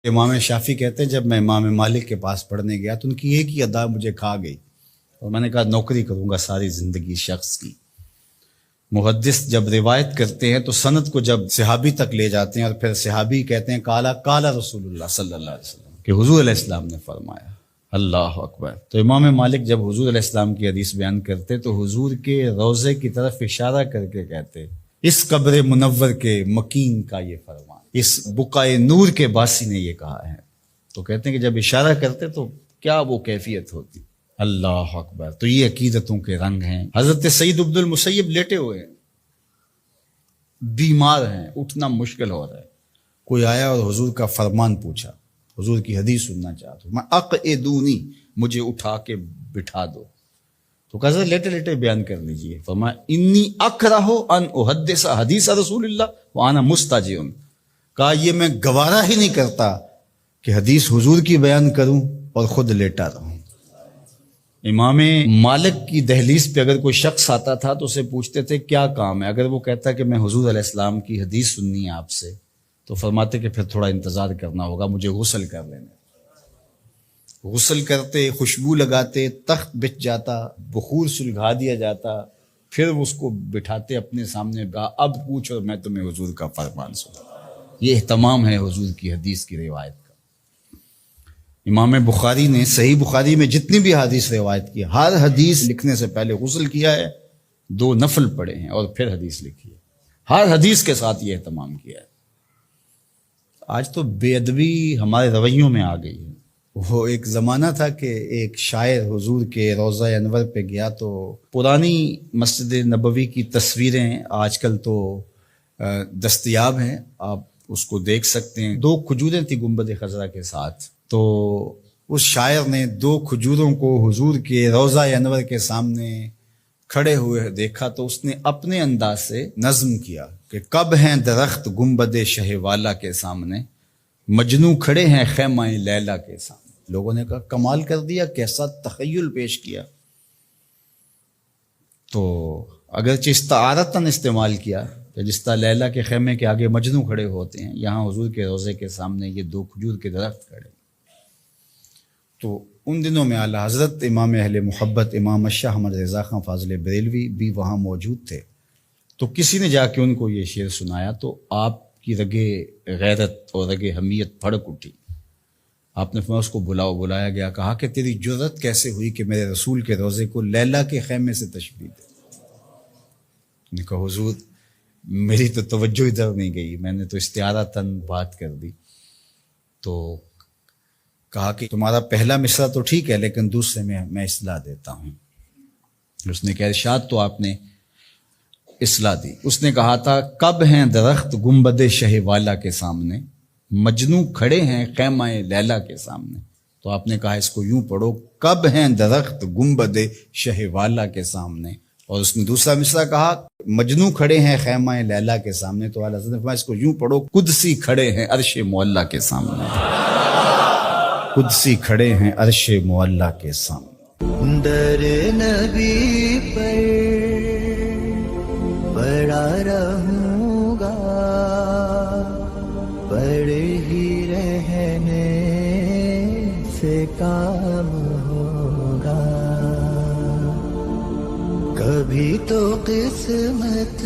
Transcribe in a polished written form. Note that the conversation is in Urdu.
امام شافعی کہتے ہیں جب میں امام مالک کے پاس پڑھنے گیا تو ان کی ایک ہی ادا مجھے کھا گئی اور میں نے کہا نوکری کروں گا ساری زندگی شخص کی۔ محدث جب روایت کرتے ہیں تو سند کو جب صحابی تک لے جاتے ہیں اور پھر صحابی کہتے ہیں کالا کالا رسول اللہ صلی اللہ علیہ وسلم کہ حضور علیہ السلام نے فرمایا، اللہ اکبر۔ تو امام مالک جب حضور علیہ السلام کی حدیث بیان کرتے تو حضور کے روضے کی طرف اشارہ کر کے کہتے اس قبر منور کے مکین کا یہ فرمان، اس بقائے نور کے باسی نے یہ کہا ہے۔ تو کہتے ہیں کہ جب اشارہ کرتے تو کیا وہ کیفیت ہوتی، اللہ اکبر۔ تو یہ عقیدتوں کے رنگ ہیں۔ حضرت سعید بن المسیب لیٹے ہوئے ہیں، بیمار ہیں، اٹھنا مشکل ہو رہا ہے، کوئی آیا اور حضور کا فرمان پوچھا، حضور کی حدیث سننا چاہتا ہوں، میں اقعدونی، مجھے اٹھا کے بٹھا دو۔ تو کہا لیٹے لیٹے بیان کر لیجئے۔ فرمایا انی اکرہ ان احدث حدیث رسول اللہ وانا مستجع، کہا یہ میں گوارا ہی نہیں کرتا کہ حدیث حضور کی بیان کروں اور خود لیٹا رہوں۔ امام مالک کی دہلیز پہ اگر کوئی شخص آتا تھا تو اسے پوچھتے تھے کیا کام ہے، اگر وہ کہتا کہ میں حضور علیہ السلام کی حدیث سننی ہے آپ سے، تو فرماتے کہ پھر تھوڑا انتظار کرنا ہوگا، مجھے غسل کر لینے۔ غسل کرتے، خوشبو لگاتے، تخت بچھ جاتا، بخور سلگھا دیا جاتا، پھر اس کو بٹھاتے اپنے سامنے، کہا اب پوچھ اور میں تمہیں حضور کا فرمان سنا۔ یہ اہتمام ہے حضور کی حدیث کی روایت کا۔ امام بخاری نے صحیح بخاری میں جتنی بھی حدیث روایت کی، ہر حدیث لکھنے سے پہلے غسل کیا ہے، 2 نفل پڑھے ہیں اور پھر حدیث لکھی ہے، ہر حدیث کے ساتھ یہ اہتمام کیا ہے۔ آج تو بے ادبی ہمارے رویوں میں آ گئی ہے۔ وہ ایک زمانہ تھا کہ ایک شاعر حضور کے روضہ انور پہ گیا تو پرانی مسجد نبوی کی تصویریں آج کل تو دستیاب ہیں، آپ اس کو دیکھ سکتے ہیں۔ 2 کھجوریں تھی گنبد خضرا کے ساتھ، تو اس شاعر نے 2 کھجوروں کو حضور کے روضہ انور کے سامنے کھڑے ہوئے دیکھا تو اس نے اپنے انداز سے نظم کیا کہ کب ہیں درخت گنبد شہ والا کے سامنے، مجنوں کھڑے ہیں خیمہ لیلا کے سامنے۔ لوگوں نے کہا کمال کر دیا، کیسا تخیل پیش کیا۔ تو اگرچہ استعارتاً استعمال کیا کہ جس طرح لیلا کے خیمے کے آگے مجنوں کھڑے ہوتے ہیں، یہاں حضور کے روضے کے سامنے یہ 2 کھجور کے درخت کھڑے۔ تو ان دنوں میں اعلیٰ حضرت امام اہل محبت امام شاہ احمد رضا خان فاضل بریلوی بھی وہاں موجود تھے۔ تو کسی نے جا کے ان کو یہ شعر سنایا تو آپ کی رگے غیرت اور رگے حمیت بھڑک اٹھی۔ آپ نے فرمایا اس کو بلایا گیا، کہا کہ تیری جرت کیسے ہوئی کہ میرے رسول کے روضے کو لیلا کے خیمے سے تشبیہ دے۔ نے کہا حضور میری تو توجہ ادھر نہیں گئی، میں نے تو استعارتاً بات کر دی۔ تو کہا کہ تمہارا پہلا مصرع تو ٹھیک ہے لیکن دوسرے میں اصلاح دیتا ہوں۔ اس نے کہا ارشاد تو آپ نے اصلاح دی۔ اس نے کہا تھا کب ہیں درخت گنبد شہ والا کے سامنے، مجنوں کھڑے ہیں خیمہ لیلا کے سامنے۔ تو آپ نے کہا اس کو یوں پڑھو کب ہیں درخت گنبد شہ والا کے سامنے، اور اس نے دوسرا مصرع کہا مجنوں کھڑے ہیں خیمہ لیلا کے سامنے۔ تو اعلیٰ حضرت نے فرمایا اس کو یوں پڑھو قدسی کھڑے ہیں عرش معلیٰ کے سامنے، قدسی کھڑے ہیں عرش معلیٰ کے سامنے۔ در نبی پر پڑا رہوں گا، پڑے ہی رہنے سے کام ہوگا، کبھی تو قسمت